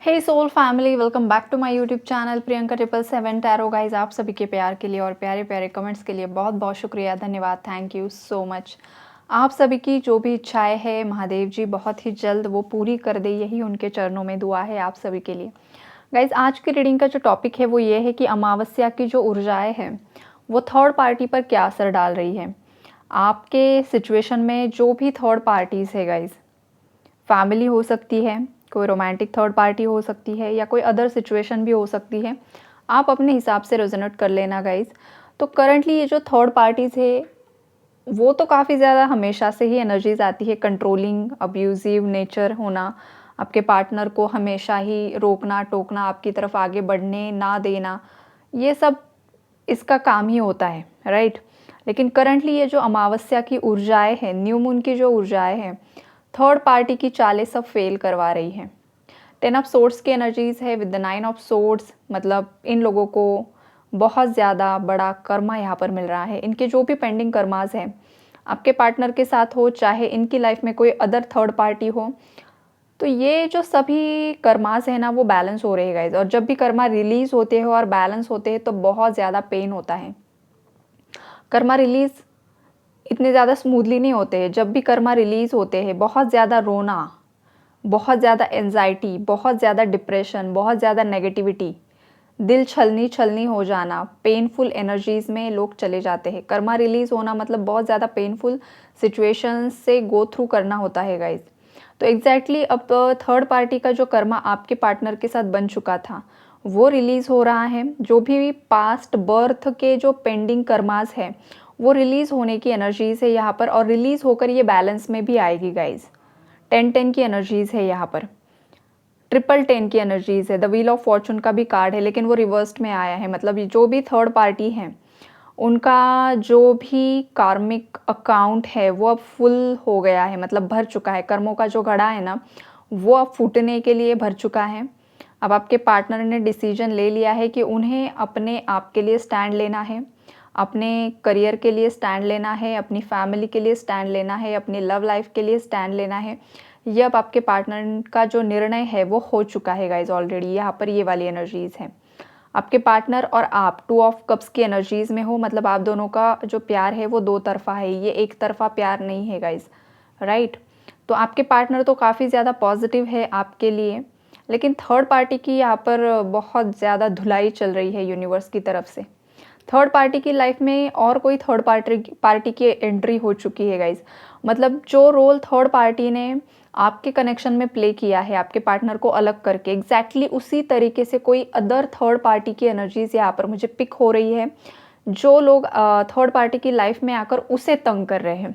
Hey soul family, welcome back to my YouTube channel Priyanka 777 tarot. Guys, आप सभी के प्यार के लिए और प्यारे प्यारे कमेंट्स के लिए बहुत बहुत शुक्रिया, धन्यवाद, थैंक यू सो मच। आप सभी की जो भी इच्छाएं हैं महादेव जी बहुत ही जल्द वो पूरी कर दे, यही उनके चरणों में दुआ है आप सभी के लिए। गाइज, आज की रीडिंग का जो टॉपिक है वो ये है कि अमावस्या की जो ऊर्जाएँ हैं वो थर्ड पार्टी पर क्या असर डाल रही है। आपके सिचुएशन में जो भी थर्ड पार्टीज़ है गाइज, फैमिली हो सकती है, कोई रोमांटिक थर्ड पार्टी हो सकती है, या कोई अदर सिचुएशन भी हो सकती है। आप अपने हिसाब से रेजोनेट कर लेना गाइज। तो करंटली ये जो थर्ड पार्टीज़ है वो तो काफ़ी ज़्यादा हमेशा से ही एनर्जीज आती है, कंट्रोलिंग, अब्यूजिव नेचर होना, आपके पार्टनर को हमेशा ही रोकना टोकना, आपकी तरफ आगे बढ़ने ना देना, ये सब इसका काम ही होता है, राइट। लेकिन करंटली ये जो अमावस्या की ऊर्जाएं हैं, न्यू मून की जो ऊर्जाएं हैं, थर्ड पार्टी की चालें सब फेल करवा रही है। 10 ऑफ सोर्ड्स की एनर्जीज है विद द 9 ऑफ सोर्ड्स, मतलब इन लोगों को बहुत ज़्यादा बड़ा कर्मा यहाँ पर मिल रहा है। इनके जो भी पेंडिंग कर्माज हैं आपके पार्टनर के साथ हो, चाहे इनकी लाइफ में कोई अदर थर्ड पार्टी हो, तो ये जो सभी कर्मास है ना वो बैलेंस हो रहे हैं गाइज। और जब भी कर्मा रिलीज होते हैं और बैलेंस होते हैं तो बहुत ज़्यादा पेन होता है। कर्मा रिलीज इतने ज़्यादा स्मूथली नहीं होते हैं। जब भी कर्मा रिलीज होते हैं बहुत ज़्यादा रोना, बहुत ज़्यादा एंजाइटी, बहुत ज़्यादा डिप्रेशन, बहुत ज़्यादा नेगेटिविटी, दिल छलनी छलनी हो जाना, पेनफुल एनर्जीज में लोग चले जाते हैं। कर्मा रिलीज होना मतलब बहुत ज़्यादा पेनफुल सिचुएशंस से गो थ्रू करना होता है गाइज। तो एग्जैक्टली अब थर्ड पार्टी का जो कर्मा आपके पार्टनर के साथ बन चुका था वो रिलीज हो रहा है। जो भी पास्ट बर्थ के जो पेंडिंग कर्मास है वो रिलीज होने की एनर्जीज है यहाँ पर, और रिलीज होकर ये बैलेंस में भी आएगी गाइज। 10-10 की एनर्जीज है यहाँ पर, 10-10 की एनर्जीज है। द व्हील ऑफ फॉर्चून का भी कार्ड है लेकिन वो रिवर्स्ड में आया है। मतलब जो भी थर्ड पार्टी है उनका जो भी कार्मिक अकाउंट है वो अब फुल हो गया है, मतलब भर चुका है। कर्मों का जो घड़ा है ना वो अब फूटने के लिए भर चुका है। अब आपके पार्टनर ने डिसीजन ले लिया है कि उन्हें अपने आप के लिए स्टैंड लेना है, अपने करियर के लिए स्टैंड लेना है, अपनी फैमिली के लिए स्टैंड लेना है, अपनी लव लाइफ के लिए स्टैंड लेना है। ये अब आपके पार्टनर का जो निर्णय है वो हो चुका है गाइज ऑलरेडी। यहाँ पर ये वाली एनर्जीज है। आपके पार्टनर और आप 2 ऑफ कप्स की एनर्जीज में हो, मतलब आप दोनों का जो प्यार है वो दो तरफा है, ये एक तरफा प्यार नहीं है गाइज, राइट। तो आपके पार्टनर तो काफ़ी ज़्यादा पॉजिटिव है आपके लिए, लेकिन थर्ड पार्टी की यहाँ पर बहुत ज़्यादा धुलाई चल रही है यूनिवर्स की तरफ से। थर्ड पार्टी की लाइफ में और कोई थर्ड पार्टी की एंट्री हो चुकी है गाइज। मतलब जो रोल थर्ड पार्टी ने आपके कनेक्शन में प्ले किया है आपके पार्टनर को अलग करके, एग्जैक्टली उसी तरीके से कोई अदर थर्ड पार्टी की एनर्जीज यहाँ पर मुझे पिक हो रही है। जो लोग थर्ड पार्टी की लाइफ में आकर उसे तंग कर रहे हैं,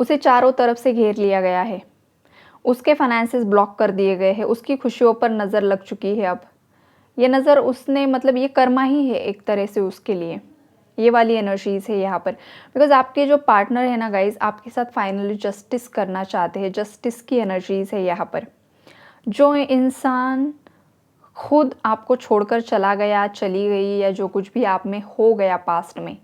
उसे चारों तरफ से घेर लिया गया है, उसके फाइनेंसेस ब्लॉक कर दिए गए हैं, उसकी खुशियों पर नज़र लग चुकी है। अब ये नज़र उसने, मतलब ये कर्मा ही है एक तरह से उसके लिए। ये वाली एनर्जीज है यहाँ पर, बिकॉज आपके जो पार्टनर है ना गाइज आपके साथ फाइनली जस्टिस करना चाहते हैं। जस्टिस की एनर्जीज है यहाँ पर। जो इंसान खुद आपको छोड़कर चला गया, चली गई, या जो कुछ भी आप में हो गया पास्ट में,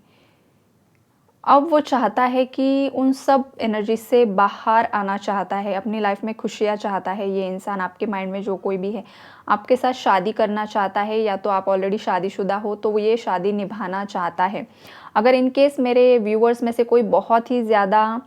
अब वो चाहता है कि उन सब एनर्जी से बाहर आना चाहता है, अपनी लाइफ में खुशियाँ चाहता है। ये इंसान आपके माइंड में जो कोई भी है आपके साथ शादी करना चाहता है, या तो आप ऑलरेडी शादीशुदा हो तो वो ये शादी निभाना चाहता है। अगर इन केस मेरे व्यूअर्स में से कोई बहुत ही ज़्यादा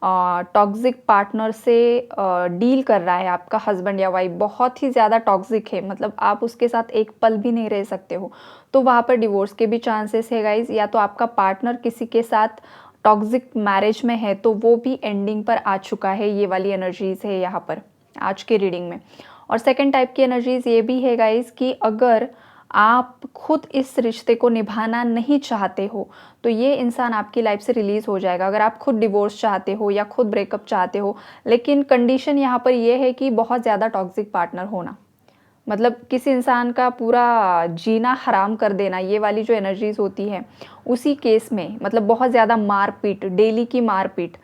टॉक्सिक पार्टनर से डील कर रहा है, आपका हस्बैंड या वाइफ बहुत ही ज़्यादा टॉक्सिक है, मतलब आप उसके साथ एक पल भी नहीं रह सकते हो, तो वहाँ पर डिवोर्स के भी चांसेस है गाइज। या तो आपका पार्टनर किसी के साथ टॉक्सिक मैरिज में है तो वो भी एंडिंग पर आ चुका है। ये वाली एनर्जीज है यहाँ पर आज के रीडिंग में। और सेकंड टाइप की एनर्जीज ये भी है गाइज कि अगर आप खुद इस रिश्ते को निभाना नहीं चाहते हो तो ये इंसान आपकी लाइफ से रिलीज़ हो जाएगा। अगर आप खुद डिवोर्स चाहते हो या खुद ब्रेकअप चाहते हो, लेकिन कंडीशन यहाँ पर यह है कि बहुत ज़्यादा टॉक्सिक पार्टनर होना, मतलब किसी इंसान का पूरा जीना हराम कर देना, ये वाली जो एनर्जीज होती है उसी केस में, मतलब बहुत ज़्यादा मारपीट, डेली की मारपीट,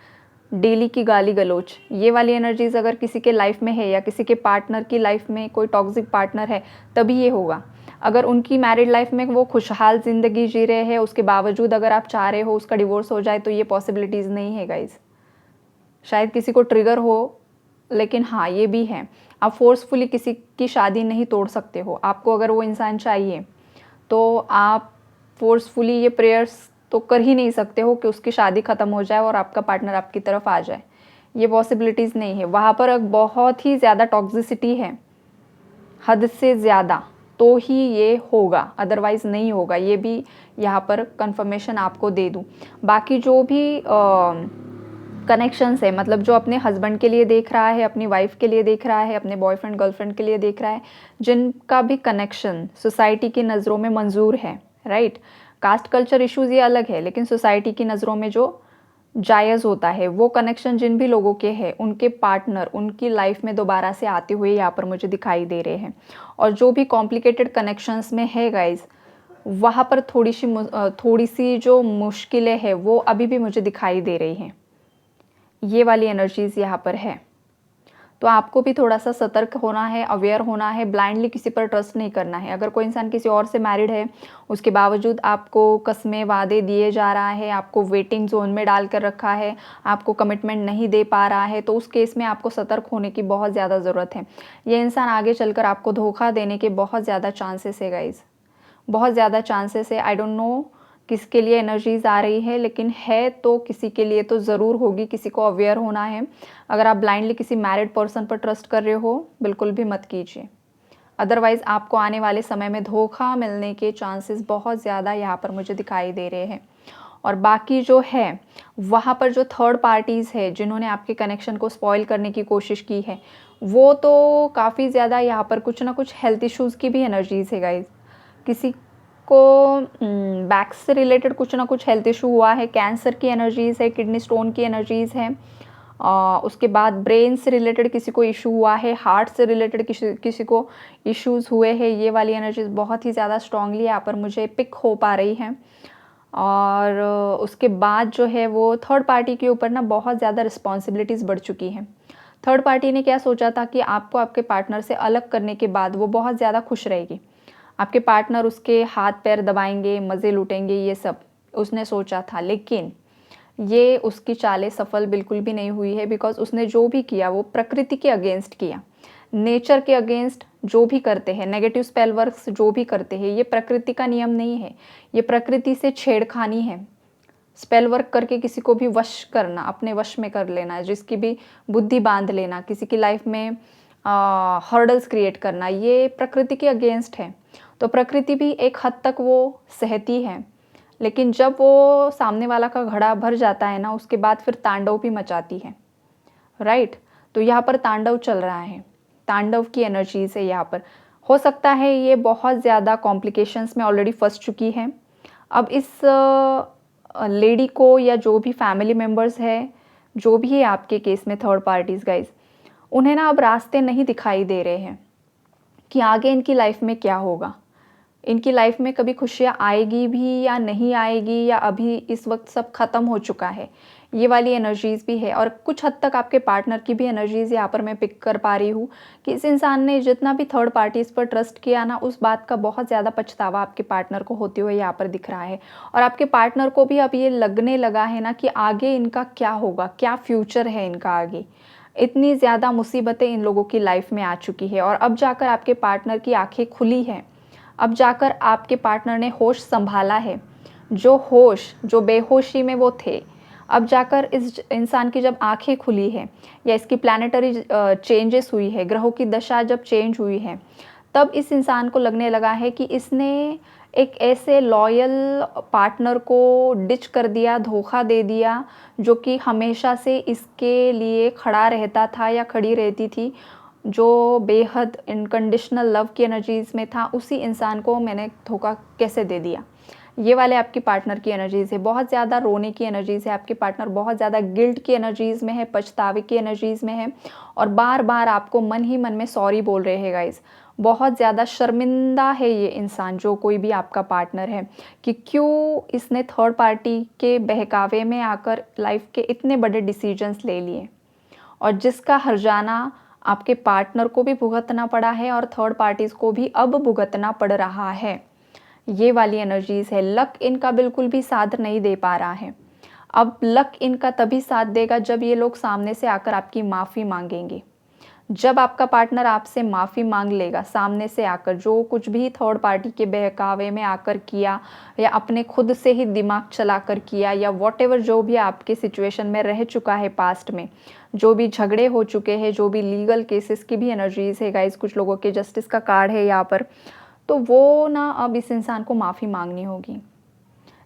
डेली की गाली गलौज, ये वाली एनर्जीज अगर किसी के लाइफ में है या किसी के पार्टनर की लाइफ में कोई टॉक्सिक पार्टनर है तभी ये होगा। अगर उनकी मैरिड लाइफ में वो खुशहाल ज़िंदगी जी रहे हैं उसके बावजूद अगर आप चाह रहे हो उसका डिवोर्स हो जाए तो ये पॉसिबिलिटीज़ नहीं है गाइज। शायद किसी को ट्रिगर हो, लेकिन हाँ ये भी है। आप फोर्सफुली किसी की शादी नहीं तोड़ सकते हो। आपको अगर वो इंसान चाहिए तो आप फोर्सफुली ये प्रेयर्स तो कर ही नहीं सकते हो कि उसकी शादी ख़त्म हो जाए और आपका पार्टनर आपकी तरफ आ जाए। ये पॉसिबिलिटीज़ नहीं है। वहाँ पर एक बहुत ही ज़्यादा टॉक्सिसिटी है, हद से ज़्यादा, तो ही ये होगा, अदरवाइज़ नहीं होगा। ये भी यहाँ पर कंफर्मेशन आपको दे दूँ। बाकी जो भी कनेक्शंस है, मतलब जो अपने हस्बैंड के लिए देख रहा है, अपनी वाइफ के लिए देख रहा है, अपने बॉयफ्रेंड गर्लफ्रेंड के लिए देख रहा है, जिनका भी कनेक्शन सोसाइटी की नज़रों में मंजूर है, राइट। कास्ट कल्चर इश्यूज़ ये अलग है, लेकिन सोसाइटी की नज़रों में जो जायज़ होता है, वो कनेक्शन जिन भी लोगों के हैं, उनके पार्टनर उनकी लाइफ में दोबारा से आते हुए यहाँ पर मुझे दिखाई दे रहे हैं। और जो भी कॉम्प्लिकेटेड कनेक्शंस में है गाइज़, वहाँ पर थोड़ी सी जो मुश्किलें हैं वो अभी भी मुझे दिखाई दे रही हैं। ये वाली एनर्जीज़ यहाँ पर है। तो आपको भी थोड़ा सा सतर्क होना है, अवेयर होना है, ब्लाइंडली किसी पर ट्रस्ट नहीं करना है। अगर कोई इंसान किसी और से मैरिड है, उसके बावजूद आपको कस्में वादे दिए जा रहा है, आपको वेटिंग जोन में डाल कर रखा है, आपको कमिटमेंट नहीं दे पा रहा है, तो उस केस में आपको सतर्क होने की बहुत ज़्यादा ज़रूरत है। ये इंसान आगे चलकर आपको धोखा देने के बहुत ज़्यादा चांसेस है गाइज़, बहुत ज़्यादा चांसेस है। आई डोंट नो किसके लिए एनर्जीज आ रही है, लेकिन है तो किसी के लिए तो ज़रूर होगी। किसी को अवेयर होना है। अगर आप ब्लाइंडली किसी मैरिड पर्सन पर ट्रस्ट कर रहे हो, बिल्कुल भी मत कीजिए। अदरवाइज़ आपको आने वाले समय में धोखा मिलने के चांसेस बहुत ज़्यादा यहाँ पर मुझे दिखाई दे रहे हैं। और बाकी जो है वहाँ पर जो थर्ड पार्टीज़ है, जिन्होंने आपके कनेक्शन को स्पॉइल करने की कोशिश की है, वो तो काफ़ी ज़्यादा यहाँ पर कुछ ना कुछ हेल्थ इश्यूज़ की भी एनर्जीज़ है गाइज। किसी को बैक से रिलेटेड कुछ ना कुछ हेल्थ इशू हुआ है, कैंसर की एनर्जीज़ है, किडनी स्टोन की एनर्जीज़ है। उसके बाद ब्रेन से रिलेटेड किसी को इशू हुआ है, हार्ट से रिलेटेड किसी को इश्यूज़ हुए हैं। ये वाली एनर्जीज़ बहुत ही ज़्यादा स्ट्रांगली यहाँ पर मुझे पिक हो पा रही हैं। और उसके बाद जो है वो थर्ड पार्टी के ऊपर ना बहुत ज़्यादा रिस्पॉन्सिबिलिटीज़ बढ़ चुकी हैं। थर्ड पार्टी ने क्या सोचा था कि आपको आपके पार्टनर से अलग करने के बाद वो बहुत ज़्यादा खुश रहेगी, आपके पार्टनर उसके हाथ पैर दबाएंगे, मज़े लूटेंगे, ये सब उसने सोचा था। लेकिन ये उसकी चालें सफल बिल्कुल भी नहीं हुई है, बिकॉज उसने जो भी किया वो प्रकृति के अगेंस्ट किया, नेचर के अगेंस्ट। जो भी करते हैं नेगेटिव स्पेल वर्क्स जो भी करते हैं, ये प्रकृति का नियम नहीं है, ये प्रकृति से छेड़खानी है। स्पेल वर्क करके किसी को भी वश करना, अपने वश में कर लेना, जिसकी भी बुद्धि बांध लेना, किसी की लाइफ में हर्डल्स क्रिएट करना, ये प्रकृति के अगेंस्ट है। तो प्रकृति भी एक हद तक वो सहती है, लेकिन जब वो सामने वाला का घड़ा भर जाता है ना, उसके बाद फिर तांडव भी मचाती है, राइट। तो यहाँ पर तांडव चल रहा है, तांडव की एनर्जीज है यहाँ पर। हो सकता है ये बहुत ज़्यादा कॉम्प्लिकेशंस में ऑलरेडी फंस चुकी है। अब इस लेडी को या जो भी फैमिली मेम्बर्स है, जो भी है आपके केस में थर्ड पार्टीज गाइज, उन्हें ना अब रास्ते नहीं दिखाई दे रहे हैं कि आगे इनकी लाइफ में क्या होगा। इनकी लाइफ में कभी खुशियाँ आएगी भी या नहीं आएगी, या अभी इस वक्त सब खत्म हो चुका है, ये वाली एनर्जीज़ भी है। और कुछ हद तक आपके पार्टनर की भी एनर्जीज़ यहाँ पर मैं पिक कर पा रही हूँ कि इस इंसान ने जितना भी थर्ड पार्टीज़ पर ट्रस्ट किया ना, उस बात का बहुत ज़्यादा पछतावा आपके पार्टनर को होते हुए यहाँ पर दिख रहा है। और आपके पार्टनर को भी अब ये लगने लगा है ना कि आगे इनका क्या होगा, क्या फ्यूचर है इनका आगे। इतनी ज़्यादा मुसीबतें इन लोगों की लाइफ में आ चुकी है, और अब जाकर आपके पार्टनर की आंखें खुली हैं। अब जाकर आपके पार्टनर ने होश संभाला है। जो बेहोशी में वो थे, अब जाकर इस इंसान की जब आंखें खुली है, या इसकी प्लानिटरी चेंजेस हुई है, ग्रहों की दशा जब चेंज हुई है, तब इस इंसान को लगने लगा है कि इसने एक ऐसे लॉयल पार्टनर को डिच कर दिया, धोखा दे दिया, जो कि हमेशा से इसके लिए खड़ा रहता था या खड़ी रहती थी, जो बेहद इनकंडीशनल लव की एनर्जीज़ में था। उसी इंसान को मैंने धोखा कैसे दे दिया। ये वाले आपकी पार्टनर की एनर्जीज़ है। बहुत ज़्यादा रोने की एनर्जीज़ है, आपके पार्टनर बहुत ज़्यादा गिल्ट की एनर्जीज़ में है, पछतावे की एनर्जीज़ में है, और बार बार आपको मन ही मन में सॉरी बोल रहे हैं गाइस। बहुत ज़्यादा शर्मिंदा है ये इंसान, जो कोई भी आपका पार्टनर है, कि क्यों इसने थर्ड पार्टी के बहकावे में आकर लाइफ के इतने बड़े डिसीजंस ले लिए, और जिसका हर्जाना आपके पार्टनर को भी भुगतना पड़ा है और थर्ड पार्टीज़ को भी अब भुगतना पड़ रहा है। ये वाली एनर्जीज़ है। लक इनका बिल्कुल भी साथ नहीं दे पा रहा है। अब लक इनका तभी साथ देगा जब ये लोग सामने से आकर आपकी माफ़ी मांगेंगे, जब आपका पार्टनर आपसे माफ़ी मांग लेगा सामने से आकर, जो कुछ भी थर्ड पार्टी के बहकावे में आकर किया या अपने खुद से ही दिमाग चलाकर किया या वॉटेवर जो भी आपके सिचुएशन में रह चुका है पास्ट में, जो भी झगड़े हो चुके हैं, जो भी लीगल केसेस की भी एनर्जीज है गाइस, कुछ लोगों के जस्टिस का कार्ड है यहाँ पर, तो वो ना अब इस इंसान को माफ़ी मांगनी होगी।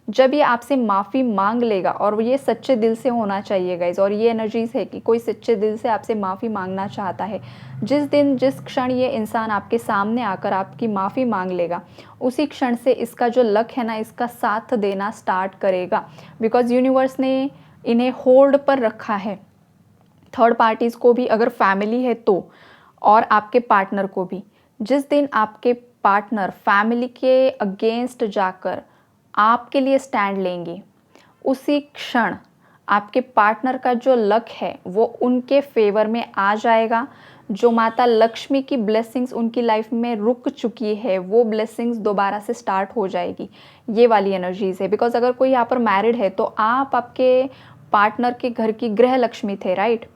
जब ये आपसे माफ़ी मांग लेगा, और ये सच्चे दिल से होना चाहिए गाइज, और ये एनर्जीज है कि कोई सच्चे दिल से आपसे माफ़ी मांगना चाहता है। जिस दिन जिस क्षण ये इंसान आपके सामने आकर आपकी माफ़ी मांग लेगा, उसी क्षण से इसका जो लक है ना, इसका साथ देना स्टार्ट करेगा। बिकॉज यूनिवर्स ने इन्हें होल्ड पर रखा है, थर्ड पार्टीज़ को भी, अगर फैमिली है तो, और आपके पार्टनर को भी। जिस दिन आपके पार्टनर फैमिली के अगेंस्ट जाकर आपके लिए स्टैंड लेंगे, उसी क्षण आपके पार्टनर का जो लक है वो उनके फेवर में आ जाएगा। जो माता लक्ष्मी की ब्लेसिंग्स उनकी लाइफ में रुक चुकी है, वो ब्लेसिंग्स दोबारा से स्टार्ट हो जाएगी। ये वाली एनर्जीज है। बिकॉज अगर कोई यहाँ पर मैरिड है तो आप आपके पार्टनर के घर की गृह लक्ष्मी थे, राइट।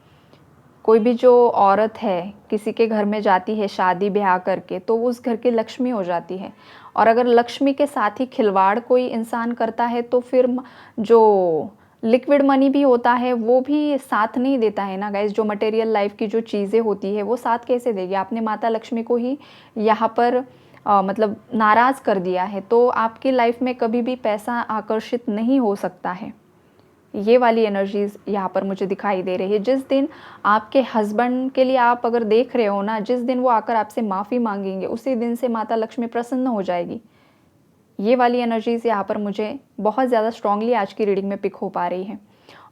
कोई भी जो औरत है किसी के घर में जाती है शादी ब्याह करके, तो वो उस घर की लक्ष्मी हो जाती है। और अगर लक्ष्मी के साथ ही खिलवाड़ कोई इंसान करता है तो फिर जो लिक्विड मनी भी होता है वो भी साथ नहीं देता है ना गाइज। जो मटेरियल लाइफ की जो चीज़ें होती है वो साथ कैसे देगी। आपने माता लक्ष्मी को ही यहाँ पर मतलब नाराज़ कर दिया है, तो आपकी लाइफ में कभी भी पैसा आकर्षित नहीं हो सकता है। ये वाली एनर्जीज यहाँ पर मुझे दिखाई दे रही है। जिस दिन आपके हस्बैंड के लिए आप अगर देख रहे हो ना, जिस दिन वो आकर आपसे माफ़ी मांगेंगे, उसी दिन से माता लक्ष्मी प्रसन्न हो जाएगी। ये वाली एनर्जीज यहाँ पर मुझे बहुत ज़्यादा स्ट्रांगली आज की रीडिंग में पिक हो पा रही है।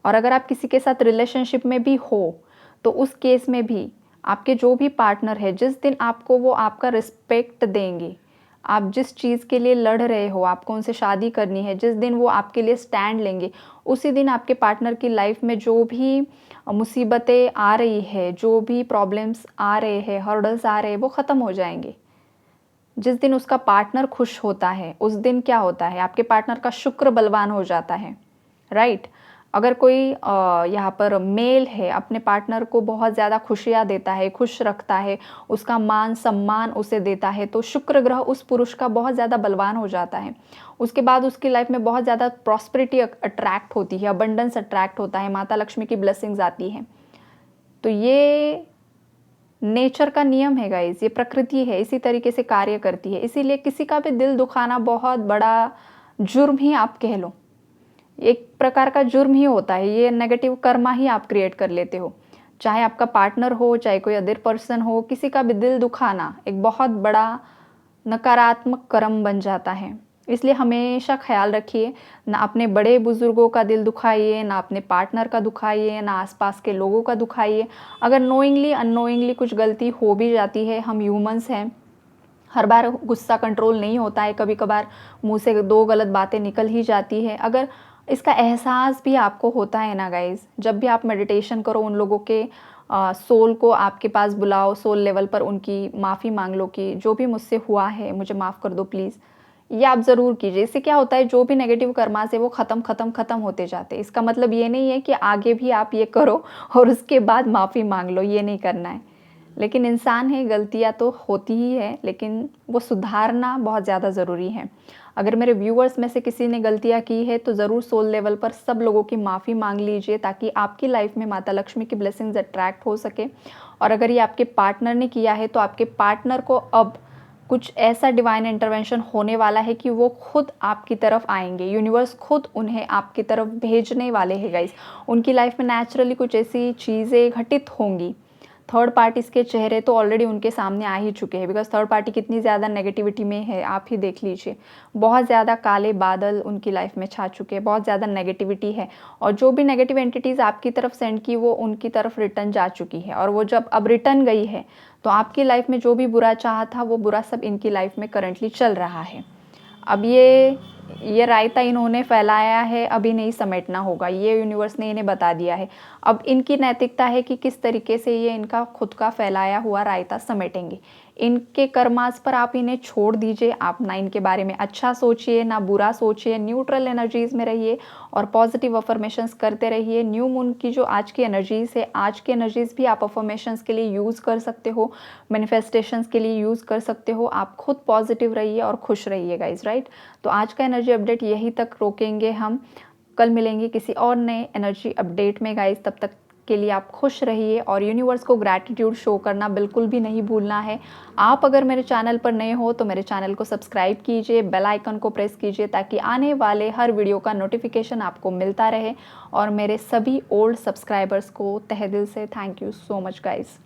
और अगर आप किसी के साथ रिलेशनशिप में भी हो, तो उस केस में भी आपके जो भी पार्टनर है, जिस दिन आपको वो आपका रिस्पेक्ट देंगे, आप जिस चीज़ के लिए लड़ रहे हो, आपको उनसे शादी करनी है, जिस दिन वो आपके लिए स्टैंड लेंगे, उसी दिन आपके पार्टनर की लाइफ में जो भी मुसीबतें आ रही है, जो भी प्रॉब्लम्स आ रहे हैं, हर्डल्स आ रहे हैं, वो ख़त्म हो जाएंगे। जिस दिन उसका पार्टनर खुश होता है, उस दिन क्या होता है, आपके पार्टनर का शुक्र बलवान हो जाता है, राइट। अगर कोई यहाँ पर मेल है, अपने पार्टनर को बहुत ज़्यादा खुशियाँ देता है, खुश रखता है, उसका मान सम्मान उसे देता है, तो शुक्र ग्रह उस पुरुष का बहुत ज़्यादा बलवान हो जाता है। उसके बाद उसकी लाइफ में बहुत ज़्यादा प्रॉस्पेरिटी अट्रैक्ट होती है, अबंडेंस अट्रैक्ट होता है, माता लक्ष्मी की ब्लेसिंग्स आती हैं। तो ये नेचर का नियम है गाइज, ये प्रकृति है, इसी तरीके से कार्य करती है। इसीलिए किसी का भी दिल दुखाना बहुत बड़ा जुर्म ही आप कह लो, एक प्रकार का जुर्म ही होता है। ये नेगेटिव कर्मा ही आप क्रिएट कर लेते हो, चाहे आपका पार्टनर हो, चाहे कोई अदर पर्सन हो। किसी का भी दिल दुखाना एक बहुत बड़ा नकारात्मक कर्म बन जाता है। इसलिए हमेशा ख्याल रखिए, ना अपने बड़े बुजुर्गों का दिल दुखाइए, ना अपने पार्टनर का दुखाइए, ना आसपास के लोगों का दुखाइए। अगर नोइंगली अननोइंगली कुछ गलती हो भी जाती है, हम ह्यूमंस हैं, हर बार गुस्सा कंट्रोल नहीं होता है, कभी कभार मुंह से दो गलत बातें निकल ही जाती है। अगर इसका एहसास भी आपको होता है ना गाइज, जब भी आप मेडिटेशन करो, उन लोगों के सोल को आपके पास बुलाओ, सोल लेवल पर उनकी माफ़ी मांग लो कि जो भी मुझसे हुआ है मुझे माफ़ कर दो प्लीज़। ये आप ज़रूर कीजिए। इससे क्या होता है, जो भी नेगेटिव कर्मा से वो ख़त्म ख़त्म ख़त्म होते जाते हैं। इसका मतलब ये नहीं है कि आगे भी आप ये करो और उसके बाद माफ़ी मांग लो, ये नहीं करना है। लेकिन इंसान है, गलतियाँ तो होती ही है, लेकिन वो सुधारना बहुत ज़्यादा ज़रूरी है। अगर मेरे व्यूअर्स में से किसी ने गलतियाँ की है तो ज़रूर सोल लेवल पर सब लोगों की माफ़ी मांग लीजिए, ताकि आपकी लाइफ में माता लक्ष्मी की ब्लेसिंग्स अट्रैक्ट हो सके। और अगर ये आपके पार्टनर ने किया है तो आपके पार्टनर को अब कुछ ऐसा डिवाइन इंटरवेंशन होने वाला है कि वो खुद आपकी तरफ आएंगे। यूनिवर्स खुद उन्हें आपकी तरफ भेजने वाले हैं गाइस। उनकी लाइफ में नेचुरली कुछ ऐसी चीज़ें घटित होंगी। थर्ड पार्टीज़ के चेहरे तो ऑलरेडी उनके सामने आ ही चुके हैं, बिकॉज थर्ड पार्टी कितनी ज़्यादा नेगेटिविटी में है आप ही देख लीजिए। बहुत ज़्यादा काले बादल उनकी लाइफ में छा चुके हैं, बहुत ज़्यादा नेगेटिविटी है। और जो भी नेगेटिव एंटिटीज़ आपकी तरफ सेंड की, वो उनकी तरफ रिटर्न जा चुकी है। और वो जब अब रिटर्न गई है तो आपकी लाइफ में जो भी बुरा चाहा था, वो बुरा सब इनकी लाइफ में करंटली चल रहा है। अब ये रायता इन्होंने फैलाया है, अभी नहीं समेटना होगा, ये यूनिवर्स ने इन्हें बता दिया है। अब इनकी नैतिकता है कि किस तरीके से ये इनका खुद का फैलाया हुआ रायता समेटेंगे। इनके कर्मास पर आप इन्हें छोड़ दीजिए। आप ना इनके बारे में अच्छा सोचिए, ना बुरा सोचिए, न्यूट्रल एनर्जीज़ में रहिए और पॉजिटिव अफर्मेशंस करते रहिए। न्यू मून की जो आज की एनर्जीज़ है, आज की एनर्जीज़ भी आप अफर्मेशंस के लिए यूज़ कर सकते हो, मैनिफेस्टेशंस के लिए यूज़ कर सकते हो। आप खुद पॉजिटिव रहिए और खुश रहिए गाइज़, राइट। तो आज का एनर्जी अपडेट यहीं तक रोकेंगे हम। कल मिलेंगे किसी और नए एनर्जी अपडेट में गाइज़। तब तक के लिए आप खुश रहिए और यूनिवर्स को ग्रैटिट्यूड शो करना बिल्कुल भी नहीं भूलना है। आप अगर मेरे चैनल पर नए हो तो मेरे चैनल को सब्सक्राइब कीजिए, बेल आइकन को प्रेस कीजिए ताकि आने वाले हर वीडियो का नोटिफिकेशन आपको मिलता रहे। और मेरे सभी ओल्ड सब्सक्राइबर्स को तहे दिल से thank you so much guys.